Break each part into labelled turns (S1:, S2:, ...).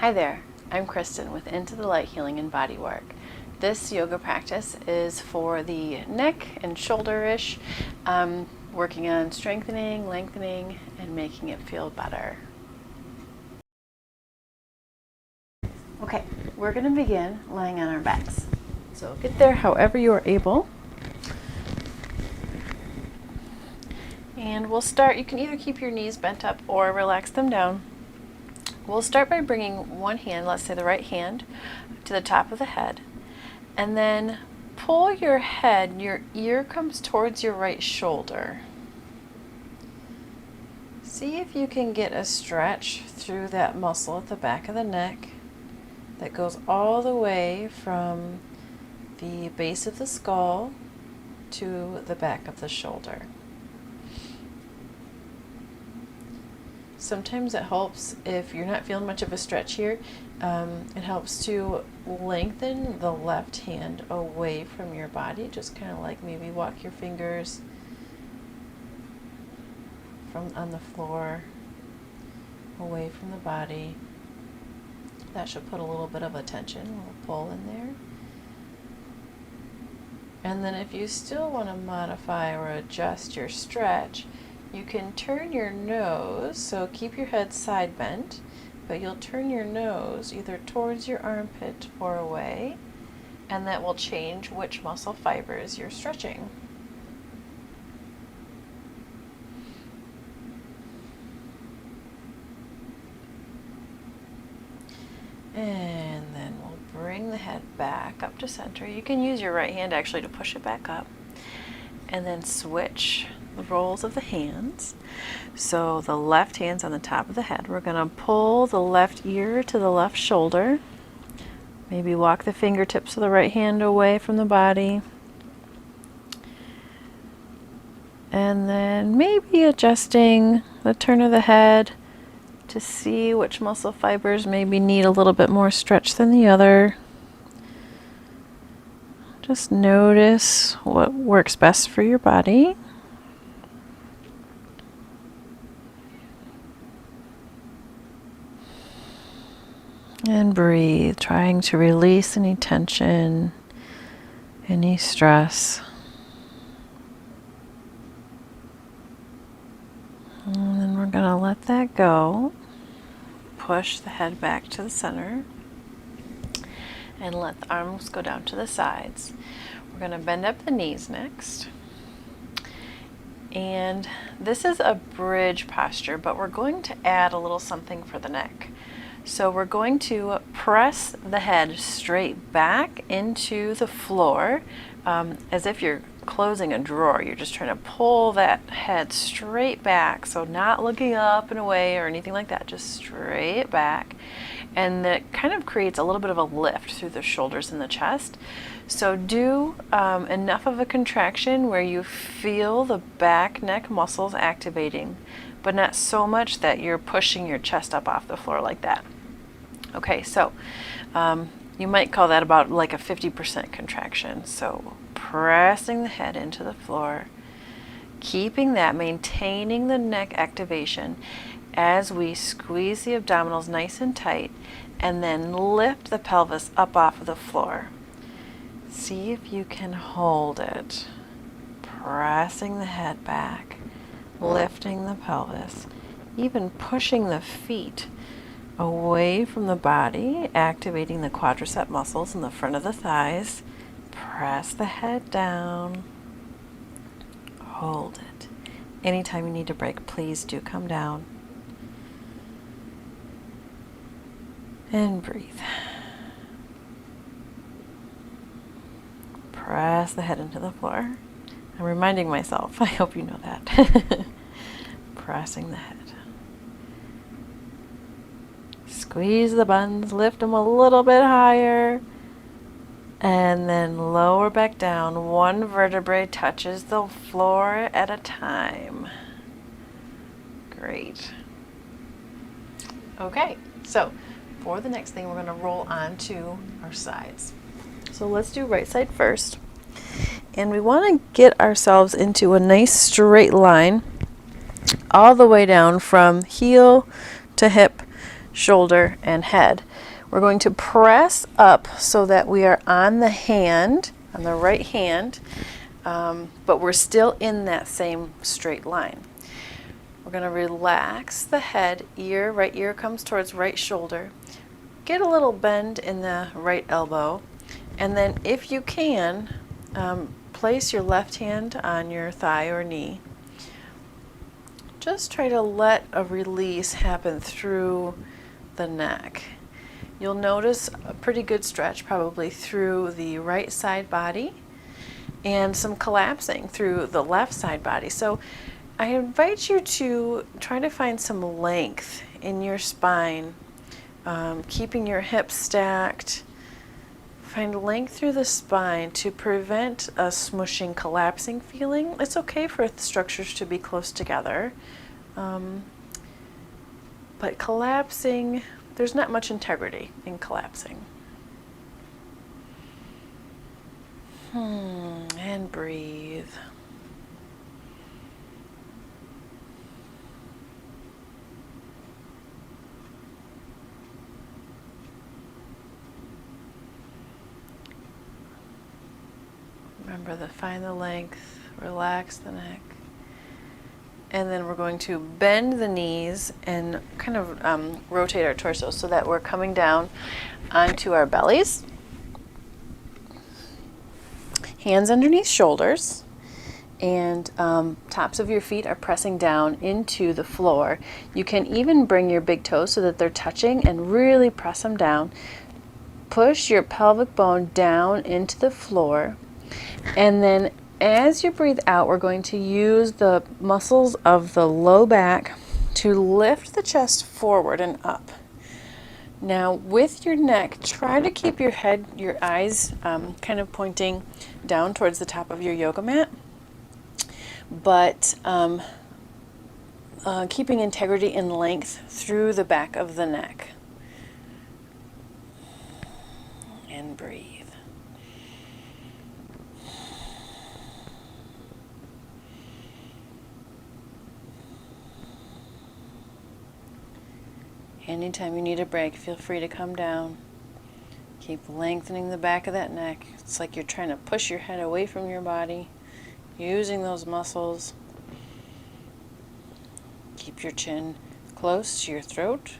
S1: Hi there, I'm Kristen with Into the Light Healing and Bodywork. This yoga practice is for the neck and shoulder-ish, working on strengthening, lengthening, and making it feel better. Okay, we're going to begin lying on our backs. So get there however you are able. And we'll start, you can either keep your knees bent up or relax them down. We'll start by bringing one hand, let's say the right hand, to the top of the head, and then pull your head, your ear comes towards your right shoulder. See if you can get a stretch through that muscle at the back of the neck that goes all the way from the base of the skull to the back of the shoulder. Sometimes it helps if you're not feeling much of a stretch here, it helps to lengthen the left hand away from your body, just kind of like maybe walk your fingers on the floor away from the body. That should put a little bit of a tension, a little pull in there. And then if you still want to modify or adjust your stretch, you can turn your nose, so keep your head side bent, but you'll turn your nose either towards your armpit or away, and that will change which muscle fibers you're stretching. And then we'll bring the head back up to center. You can use your right hand actually to push it back up, and then switch the roles of the hands. So the left hand's on the top of the head. We're going to pull the left ear to the left shoulder. Maybe walk the fingertips of the right hand away from the body. And then maybe adjusting the turn of the head to see which muscle fibers maybe need a little bit more stretch than the other. Just notice what works best for your body. And breathe, trying to release any tension, any stress. And then we're going to let that go. Push the head back to the center. And let the arms go down to the sides. We're going to bend up the knees next. And this is a bridge posture, but we're going to add a little something for the neck. So we're going to press the head straight back into the floor, as if you're closing a drawer. You're just trying to pull that head straight back, so not looking up and away or anything like that, just straight back. And that kind of creates a little bit of a lift through the shoulders and the chest. So do enough of a contraction where you feel the back neck muscles activating, but not so much that you're pushing your chest up off the floor like that. Okay, so you might call that about like a 50% contraction. So pressing the head into the floor, keeping that, maintaining the neck activation as we squeeze the abdominals nice and tight, and then lift the pelvis up off of the floor. See if you can hold it. Pressing the head back, lifting the pelvis, even pushing the feet away from the body, activating the quadricep muscles in the front of the thighs. Press the head down. Hold it. Anytime you need to break, please do come down. And breathe. Press the head into the floor. I'm reminding myself, I hope you know that. Pressing the head. Squeeze the buns, lift them a little bit higher, and then lower back down. One vertebrae touches the floor at a time. Great. Okay, so for the next thing, we're going to roll on to our sides. So let's do right side first. And we want to get ourselves into a nice straight line all the way down from heel to hip, shoulder, and head. We're going to press up so that we are on the hand, on the right hand, but we're still in that same straight line. We're going to relax the head, right ear comes towards right shoulder. Get a little bend in the right elbow, and then if you can, place your left hand on your thigh or knee. Just try to let a release happen through the neck. You'll notice a pretty good stretch probably through the right side body and some collapsing through the left side body. So I invite you to try to find some length in your spine, keeping your hips stacked. Find length through the spine to prevent a smushing, collapsing feeling. It's okay for the structures to be close together, but collapsing, there's not much integrity in collapsing. And breathe. Remember to find the length, relax the neck. And then we're going to bend the knees and kind of rotate our torso so that we're coming down onto our bellies. Hands underneath shoulders, and tops of your feet are pressing down into the floor. You can even bring your big toes so that they're touching and really press them down. Push your pelvic bone down into the floor. And then as you breathe out, we're going to use the muscles of the low back to lift the chest forward and up. Now with your neck, try to keep your head, your eyes kind of pointing down towards the top of your yoga mat, but keeping integrity and length through the back of the neck. And breathe. Anytime you need a break, feel free to come down. Keep lengthening the back of that neck. It's like you're trying to push your head away from your body, using those muscles. Keep your chin close to your throat.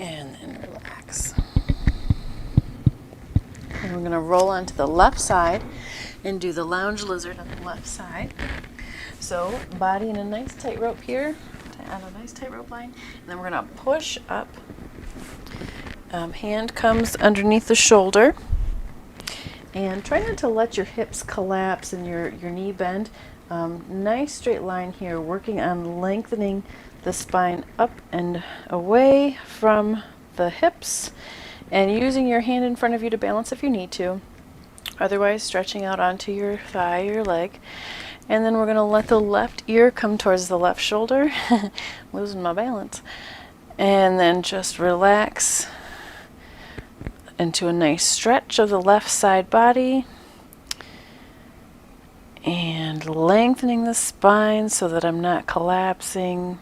S1: And then relax. And we're going to roll onto the left side and do the lounge lizard on the left side. So body in a nice tight rope here, on a nice tight rope line, and then we're going to push up. Hand comes underneath the shoulder, and try not to let your hips collapse and your knee bend. Nice straight line here, working on lengthening the spine up and away from the hips, and using your hand in front of you to balance if you need to. Otherwise, stretching out onto your thigh, your leg. And then we're going to let the left ear come towards the left shoulder. Losing my balance. And then just relax into a nice stretch of the left side body. And lengthening the spine so that I'm not collapsing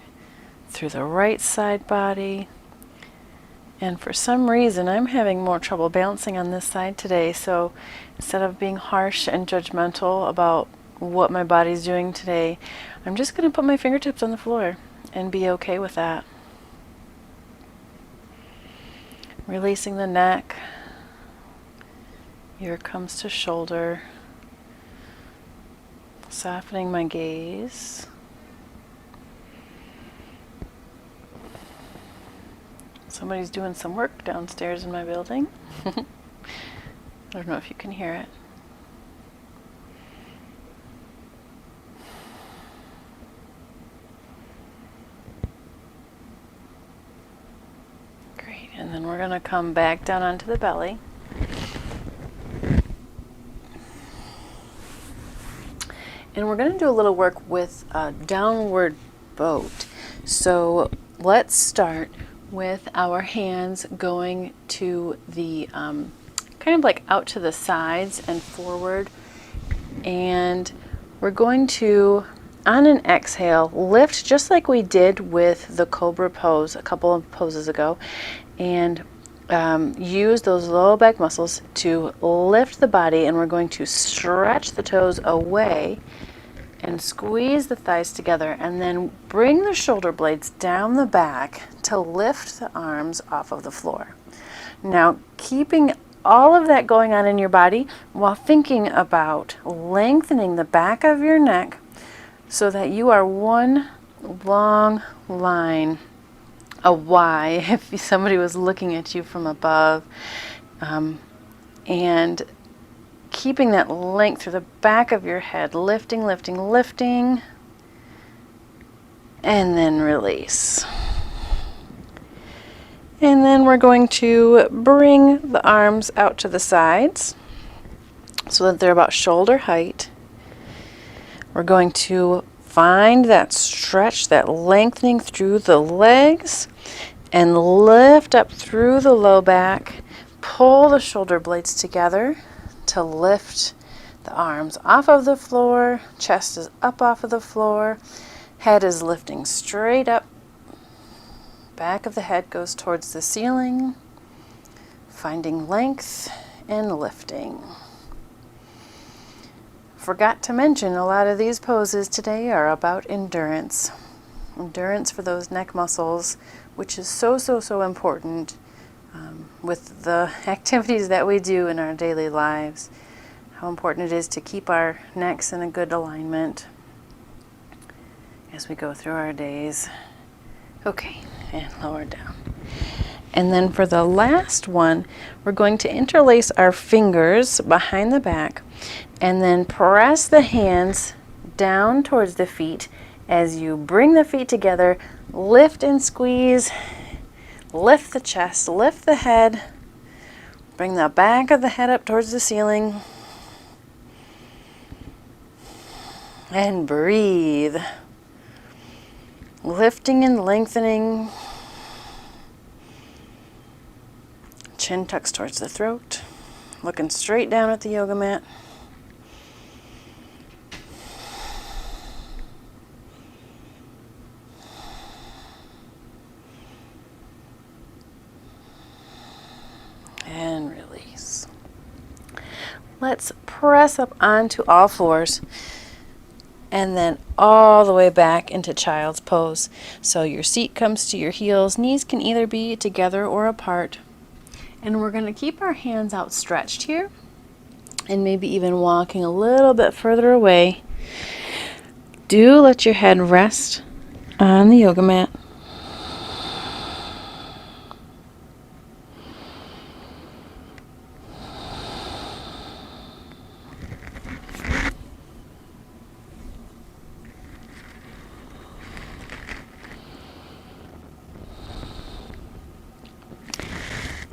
S1: through the right side body. And for some reason, I'm having more trouble balancing on this side today. So instead of being harsh and judgmental about what my body's doing today, I'm just going to put my fingertips on the floor and be okay with that. Releasing the neck. Ear comes to shoulder. Softening my gaze. Somebody's doing some work downstairs in my building. I don't know if you can hear it. Great, and then we're going to come back down onto the belly. And we're going to do a little work with a downward boat. So let's start with our hands going to the kind of like out to the sides and forward. And we're going to on an exhale, lift just like we did with the cobra pose a couple of poses ago, and use those low back muscles to lift the body, and we're going to stretch the toes away and squeeze the thighs together, and then bring the shoulder blades down the back to lift the arms off of the floor. Now, keeping all of that going on in your body while thinking about lengthening the back of your neck so that you are one long line, a Y, if somebody was looking at you from above, and keeping that length through the back of your head, lifting, lifting, lifting, and then release. And then we're going to bring the arms out to the sides so that they're about shoulder height. We're going to find that stretch, that lengthening through the legs, and lift up through the low back. Pull the shoulder blades together to lift the arms off of the floor. Chest is up off of the floor. Head is lifting straight up. Back of the head goes towards the ceiling. Finding length and lifting. Forgot to mention, a lot of these poses today are about endurance. Endurance for those neck muscles, which is so important with the activities that we do in our daily lives. How important it is to keep our necks in a good alignment as we go through our days. Okay, and lower down. And then for the last one, we're going to interlace our fingers behind the back and then press the hands down towards the feet as you bring the feet together, lift and squeeze, lift the chest, lift the head, bring the back of the head up towards the ceiling, and breathe. Lifting and lengthening. Chin tucks towards the throat, looking straight down at the yoga mat. And release. Let's press up onto all fours and then all the way back into child's pose. So your seat comes to your heels. Knees can either be together or apart. And we're going to keep our hands outstretched here and maybe even walking a little bit further away. Do let your head rest on the yoga mat.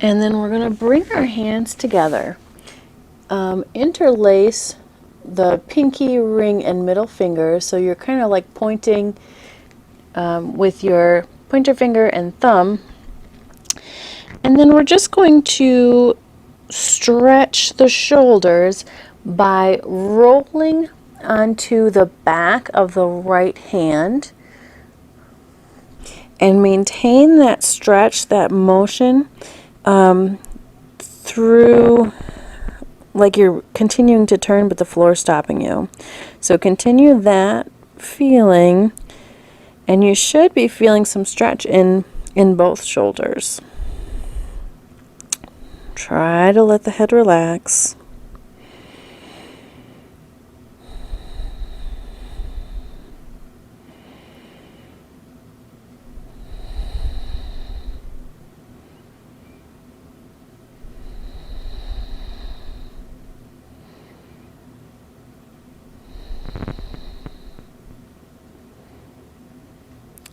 S1: And then we're going to bring our hands together. Interlace the pinky, ring, and middle finger. So you're kind of like pointing with your pointer finger and thumb. And then we're just going to stretch the shoulders by rolling onto the back of the right hand. And maintain that stretch, that motion. Through, like you're continuing to turn but the floor is stopping you. So continue that feeling, and you should be feeling some stretch in both shoulders. Try to let the head relax.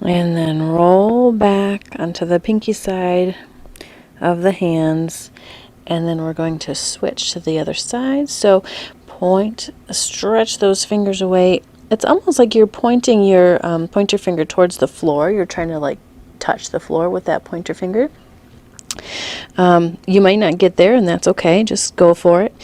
S1: And then roll back onto the pinky side of the hands. And then we're going to switch to the other side. So stretch those fingers away. It's almost like you're pointing your pointer finger towards the floor. You're trying to like touch the floor with that pointer finger. You might not get there, and that's okay. Just go for it.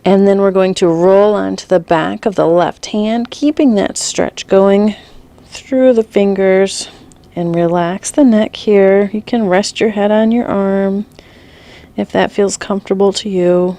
S1: And then we're going to roll onto the back of the left hand, keeping that stretch going through the fingers, and relax the neck here. You can rest your head on your arm if that feels comfortable to you.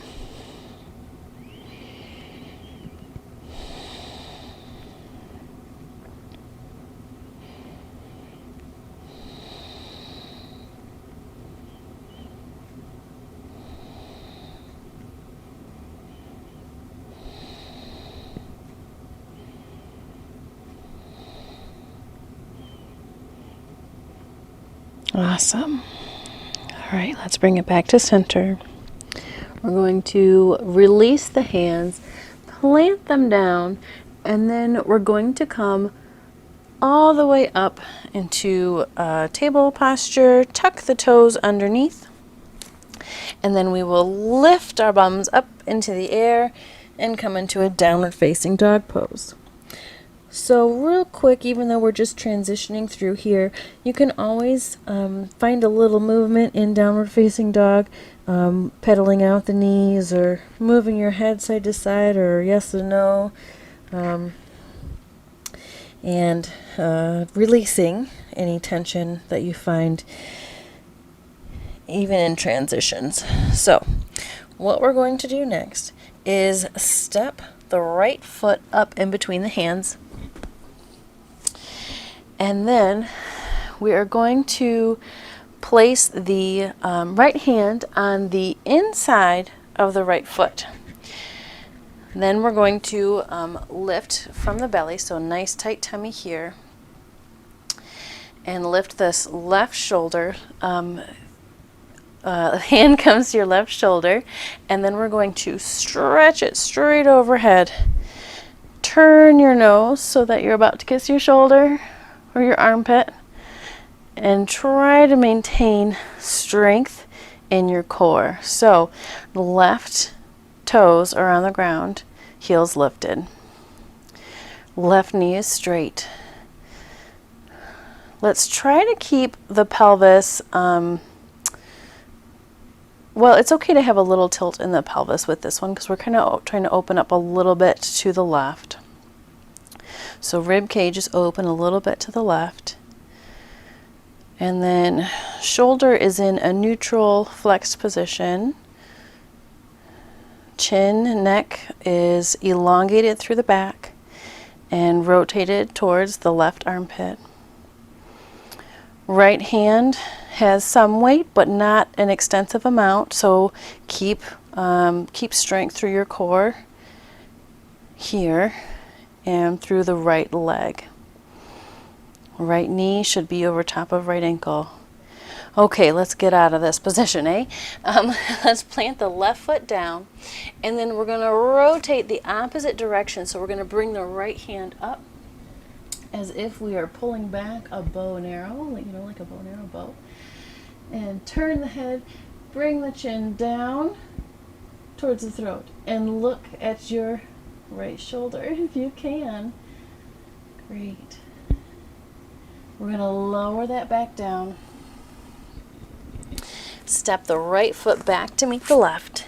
S1: Awesome. All right, let's bring it back to center. We're going to release the hands, plant them down, and then we're going to come all the way up into a table posture, tuck the toes underneath, and then we will lift our bums up into the air and come into a downward facing dog pose. So real quick, even though we're just transitioning through here, you can always find a little movement in downward facing dog, pedaling out the knees or moving your head side to side or yes and no, and releasing any tension that you find even in transitions. So what we're going to do next is step the right foot up in between the hands. And then we are going to place the right hand on the inside of the right foot. Then we're going to lift from the belly, so nice tight tummy here, and lift this left shoulder. Hand comes to your left shoulder, and then we're going to stretch it straight overhead. Turn your nose so that you're about to kiss your shoulder or your armpit, and try to maintain strength in your core. So left toes are on the ground, heels lifted. Left knee is straight. Let's try to keep the pelvis, well, it's okay to have a little tilt in the pelvis with this one because we're kind of trying to open up a little bit to the left. So rib cage is open a little bit to the left. And then shoulder is in a neutral flexed position. Chin, neck is elongated through the back and rotated towards the left armpit. Right hand has some weight, but not an extensive amount, so keep strength through your core here and through the right leg. Right knee should be over top of right ankle. Okay, let's get out of this position, eh? Let's plant the left foot down, and then we're going to rotate the opposite direction. So we're going to bring the right hand up as if we are pulling back a bow and arrow, like a bow and arrow bow. And turn the head, bring the chin down towards the throat, and look at your right shoulder if you can. Great. We're going to lower that back down. Step the right foot back to meet the left.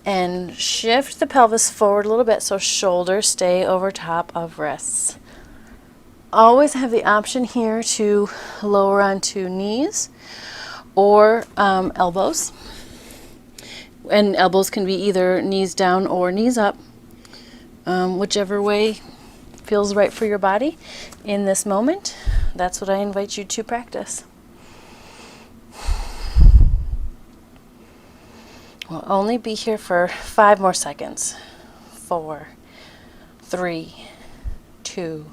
S1: And shift the pelvis forward a little bit so shoulders stay over top of wrists. Always have the option here to lower onto knees or elbows. And elbows can be either knees down or knees up, whichever way feels right for your body in this moment. That's what I invite you to practice. We'll only be here for 5 more seconds. 4, 3, 2,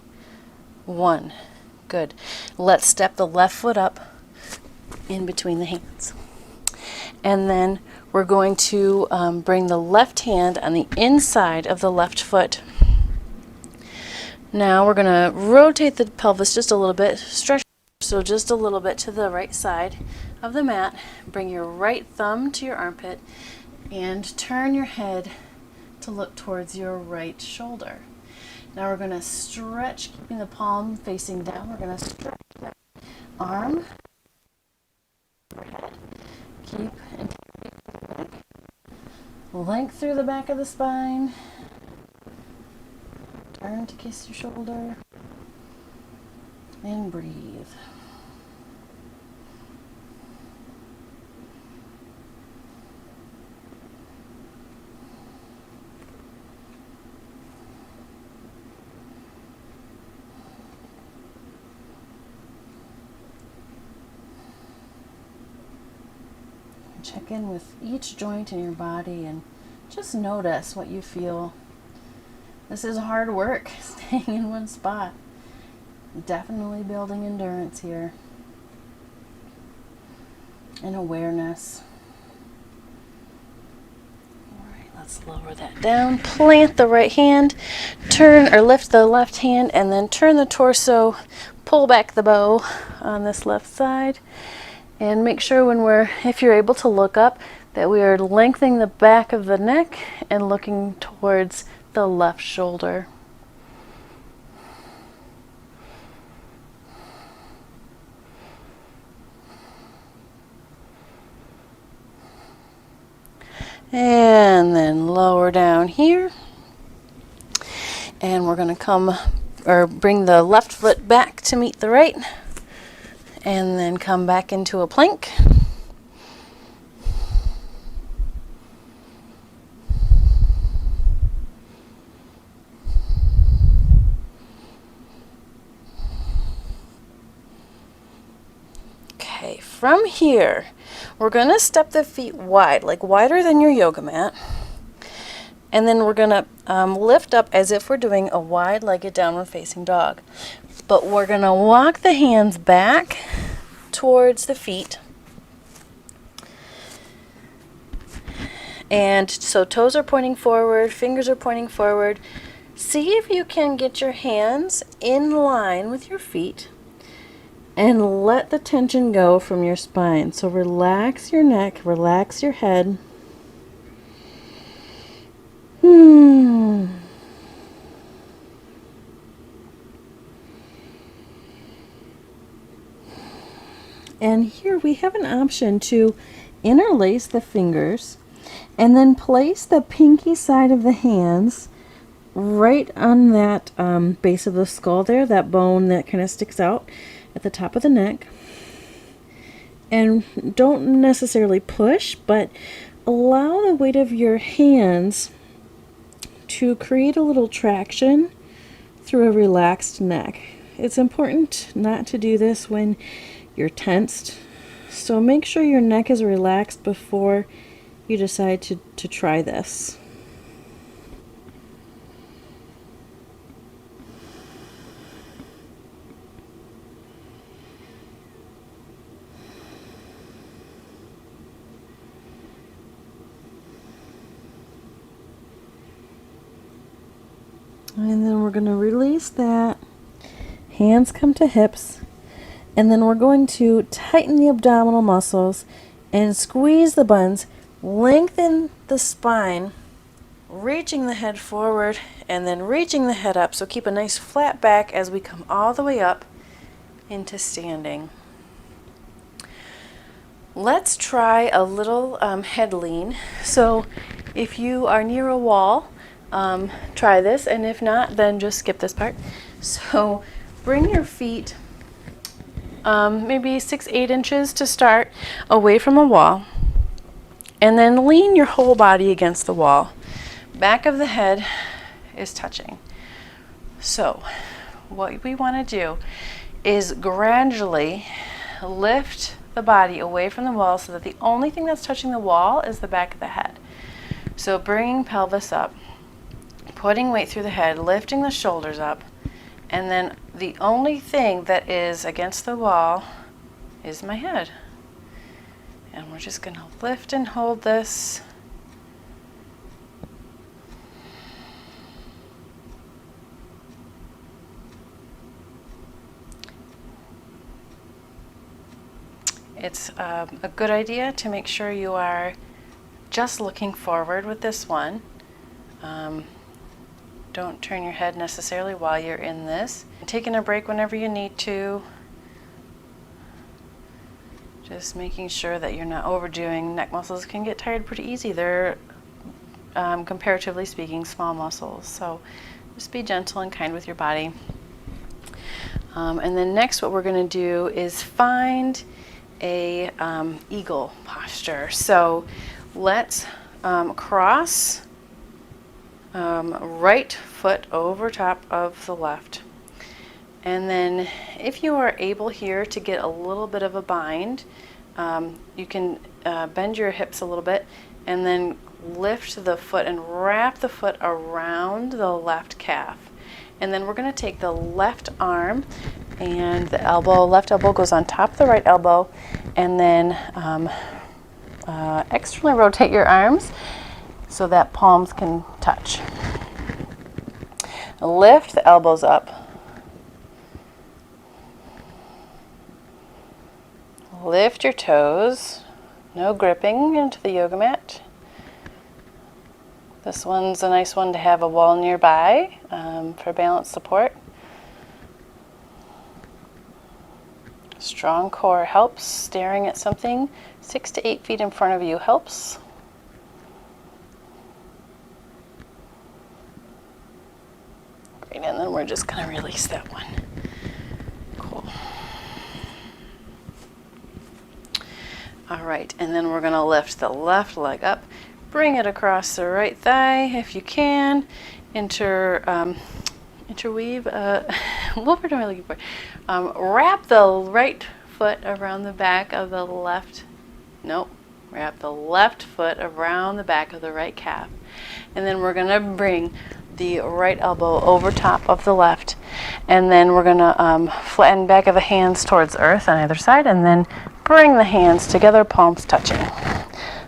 S1: 1. Good. Let's step the left foot up in between the hands. And then we're going to bring the left hand on the inside of the left foot. Now we're going to rotate the pelvis just a little bit, stretch so just a little bit to the right side of the mat. Bring your right thumb to your armpit and turn your head to look towards your right shoulder. Now we're going to stretch, keeping the palm facing down. We're going to stretch that arm, keep and take. Length through the back of the spine. Turn to kiss your shoulder. And breathe. Check in with each joint in your body and just notice what you feel. This is hard work, staying in one spot. Definitely building endurance here. And awareness. Alright, let's lower that down. Plant the right hand, turn or lift the left hand, and then turn the torso, pull back the bow on this left side. And make sure if you're able to look up, that we are lengthening the back of the neck and looking towards the left shoulder. And then lower down here. And we're going to bring the left foot back to meet the right. And then come back into a plank. Okay, from here, we're going to step the feet wide, like wider than your yoga mat. And then we're going to lift up as if we're doing a wide-legged downward facing dog. But we're going to walk the hands back towards the feet. And so toes are pointing forward, fingers are pointing forward. See if you can get your hands in line with your feet and let the tension go from your spine. So relax your neck, relax your head. And here we have an option to interlace the fingers and then place the pinky side of the hands right on that base of the skull there, that bone that kind of sticks out at the top of the neck. And don't necessarily push, but allow the weight of your hands to create a little traction through a relaxed neck. It's important not to do this when you're tensed, so make sure your neck is relaxed before you decide to try this. And then we're going to release that. Hands come to hips. And then we're going to tighten the abdominal muscles and squeeze the buns, lengthen the spine, reaching the head forward and then reaching the head up. So keep a nice flat back as we come all the way up into standing. Let's try a little head lean. So if you are near a wall, try this, and if not, then just skip this part. So bring your feet maybe 6-8 inches to start away from the wall, and then lean your whole body against the wall. Back of the head is touching. So what we want to do is gradually lift the body away from the wall so that the only thing that's touching the wall is the back of the head. So bringing pelvis up, putting weight through the head, lifting the shoulders up, and then the only thing that is against the wall is my head. And we're just going to lift and hold this. It's a good idea to make sure you are just looking forward with this one. Don't turn your head necessarily while you're in this. Taking a break whenever you need to. Just making sure that you're not overdoing. Neck muscles can get tired pretty easy. They're comparatively speaking, small muscles. So just be gentle and kind with your body. And then next what we're going to do is find a eagle posture. So let's cross right foot over top of the left. And then if you are able here to get a little bit of a bind, you can bend your hips a little bit and then lift the foot and wrap the foot around the left calf. And then we're going to take the left arm and the elbow, left elbow goes on top of the right elbow, and then externally rotate your arms so that palms can touch. Lift the elbows up. Lift your toes. No gripping into the yoga mat. This one's a nice one to have a wall nearby for balance support. Strong core helps. Staring at something 6 to 8 feet in front of you helps. Great, and then we're just going to release that one. Cool. All right, and then we're going to lift the left leg up. Bring it across the right thigh if you can. Interweave. What word am I looking for? Wrap the right foot around the back of the left. Nope. Wrap the left foot around the back of the right calf. And then we're going to bring the right elbow over top of the left. And then we're going to flatten back of the hands towards earth on either side. And then bring the hands together, palms touching.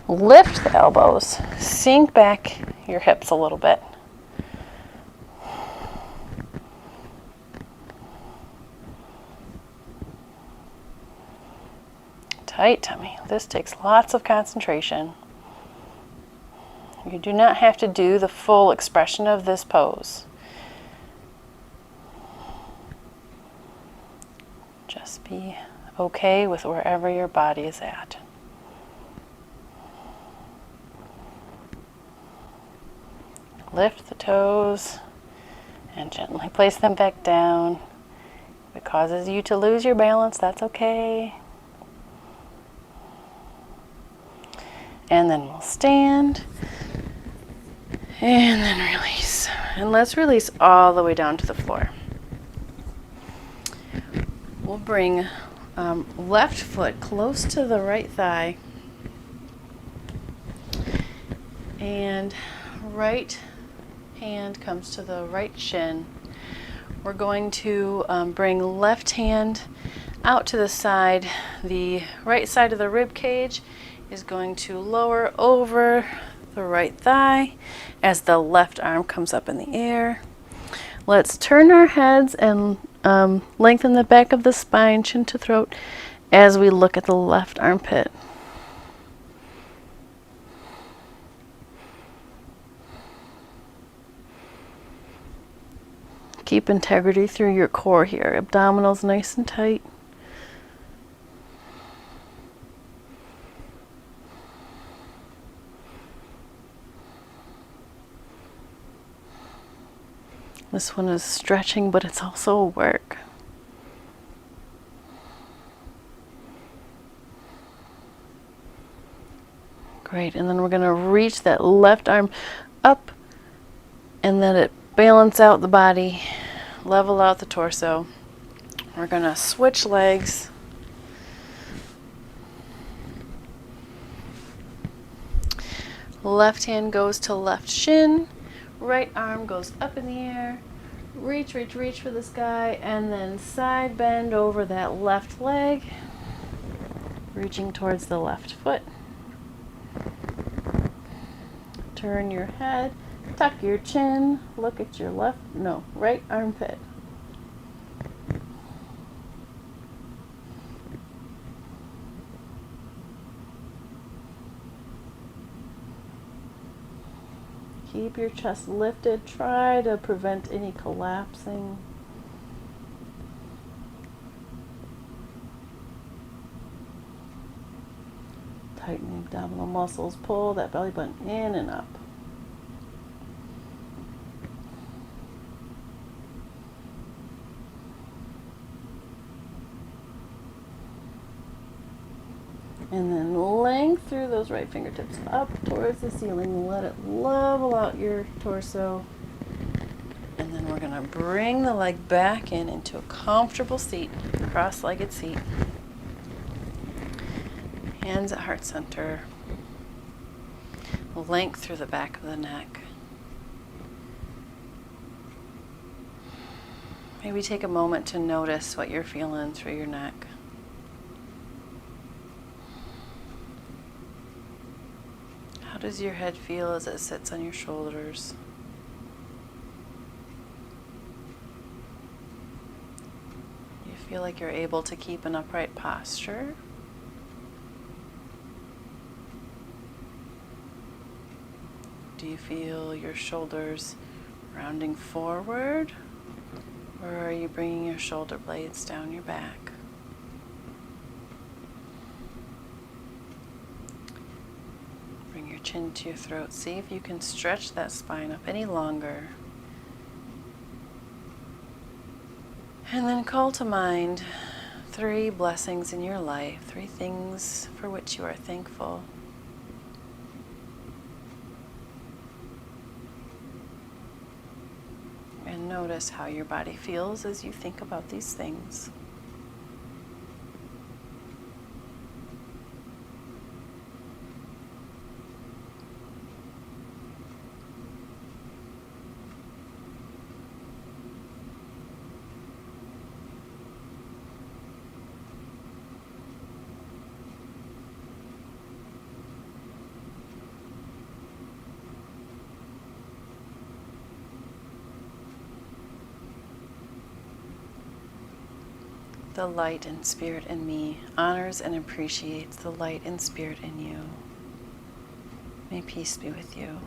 S1: Lift the elbows, sink back your hips a little bit. Tight tummy. This takes lots of concentration. You do not have to do the full expression of this pose. Just be okay with wherever your body is at. Lift the toes and gently place them back down. If it causes you to lose your balance, that's okay. And then we'll stand and then release. And let's release all the way down to the floor. We'll bring left foot close to the right thigh and right hand comes to the right shin. We're going to bring left hand out to the side. The right side of the rib cage is going to lower over the right thigh as the left arm comes up in the air. Let's turn our heads and lengthen the back of the spine, chin to throat, as we look at the left armpit. Keep integrity through your core here. Abdominals nice and tight. This one is stretching, but it's also work. Great, and then we're going to reach that left arm up and let it balance out the body, level out the torso. We're going to switch legs. Left hand goes to left shin, right arm goes up in the air. Reach, reach, reach for the sky, and then side bend over that left leg, reaching towards the left foot. Turn your head, tuck your chin, look at your right armpit. Keep your chest lifted. Try to prevent any collapsing. Tighten the abdominal muscles. Pull that belly button in and up. And then length through those right fingertips up towards the ceiling. Let it level out your torso. And then we're going to bring the leg back in into a comfortable seat, cross-legged seat. Hands at heart center. Length through the back of the neck. Maybe take a moment to notice what you're feeling through your neck. How does your head feel as it sits on your shoulders? Do you feel like you're able to keep an upright posture? Do you feel your shoulders rounding forward? Or are you bringing your shoulder blades down your back? Bring your chin to your throat. See if you can stretch that spine up any longer. And then call to mind 3 blessings in your life, 3 things for which you are thankful. And notice how your body feels as you think about these things. The light and spirit in me honors and appreciates the light and spirit in you. May peace be with you.